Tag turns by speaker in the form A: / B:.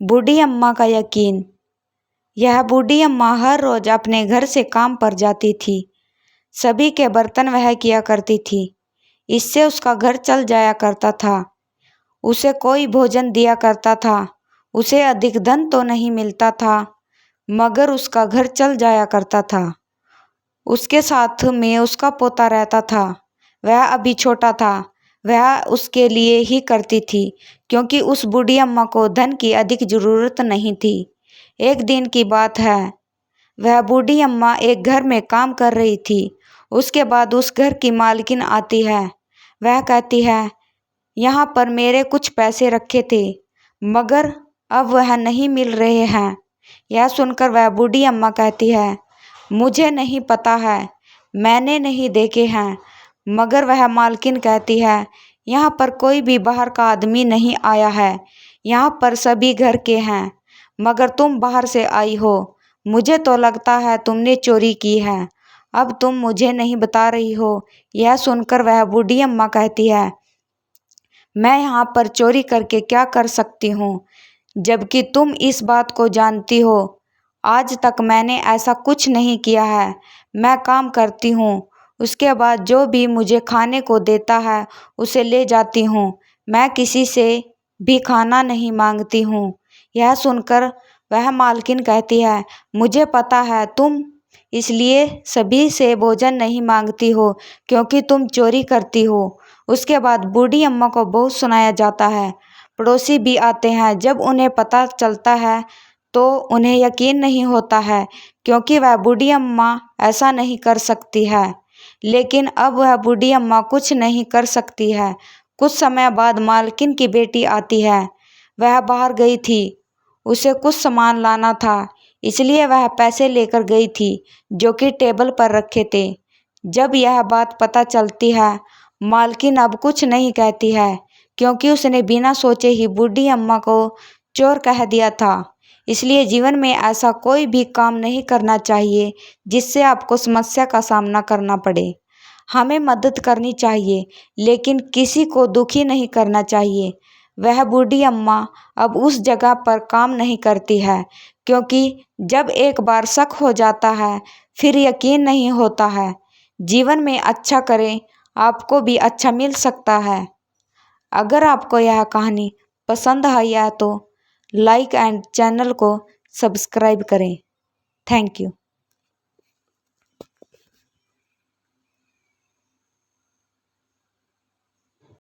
A: बूढ़ी अम्मा का यकीन। यह बूढ़ी अम्मा हर रोज अपने घर से काम पर जाती थी। सभी के बर्तन वह किया करती थी। इससे उसका घर चल जाया करता था। उसे कोई भोजन दिया करता था। उसे अधिक धन तो नहीं मिलता था, मगर उसका घर चल जाया करता था। उसके साथ में उसका पोता रहता था। वह अभी छोटा था। वह उसके लिए ही करती थी, क्योंकि उस बूढ़ी अम्मा को धन की अधिक जरूरत नहीं थी। एक दिन की बात है, वह बूढ़ी अम्मा एक घर में काम कर रही थी। उसके बाद उस घर की मालकिन आती है। वह कहती है, यहाँ पर मेरे कुछ पैसे रखे थे, मगर अब वह नहीं मिल रहे हैं। यह सुनकर वह बूढ़ी अम्मा कहती है, मुझे नहीं पता है, मैंने नहीं देखे हैं। मगर वह मालकिन कहती है, यहाँ पर कोई भी बाहर का आदमी नहीं आया है। यहाँ पर सभी घर के हैं, मगर तुम बाहर से आई हो। मुझे तो लगता है तुमने चोरी की है। अब तुम मुझे नहीं बता रही हो। यह सुनकर वह बूढ़ी अम्मा कहती है, मैं यहाँ पर चोरी करके क्या कर सकती हूँ, जबकि तुम इस बात को जानती हो। आज तक मैंने ऐसा कुछ नहीं किया है। मैं काम करती हूँ, उसके बाद जो भी मुझे खाने को देता है उसे ले जाती हूँ। मैं किसी से भी खाना नहीं मांगती हूँ। यह सुनकर वह मालकिन कहती है, मुझे पता है तुम इसलिए सभी से भोजन नहीं मांगती हो, क्योंकि तुम चोरी करती हो। उसके बाद बूढ़ी अम्मा को बहुत सुनाया जाता है। पड़ोसी भी आते हैं। जब उन्हें पता चलता है तो उन्हें यकीन नहीं होता है, क्योंकि वह बूढ़ी अम्मा ऐसा नहीं कर सकती है। लेकिन अब वह बूढ़ी अम्मा कुछ नहीं कर सकती है। कुछ समय बाद मालकिन की बेटी आती है। वह बाहर गई थी, उसे कुछ सामान लाना था, इसलिए वह पैसे लेकर गई थी जो कि टेबल पर रखे थे। जब यह बात पता चलती है, मालकिन अब कुछ नहीं कहती है, क्योंकि उसने बिना सोचे ही बूढ़ी अम्मा को चोर कह दिया था। इसलिए जीवन में ऐसा कोई भी काम नहीं करना चाहिए जिससे आपको समस्या का सामना करना पड़े। हमें मदद करनी चाहिए, लेकिन किसी को दुखी नहीं करना चाहिए। वह बूढ़ी अम्मा अब उस जगह पर काम नहीं करती है, क्योंकि जब एक बार शक हो जाता है फिर यकीन नहीं होता है। जीवन में अच्छा करें, आपको भी अच्छा मिल सकता है। अगर आपको यह कहानी पसंद आई है तो लाइक एंड चैनल को सब्सक्राइब करें। Thank you.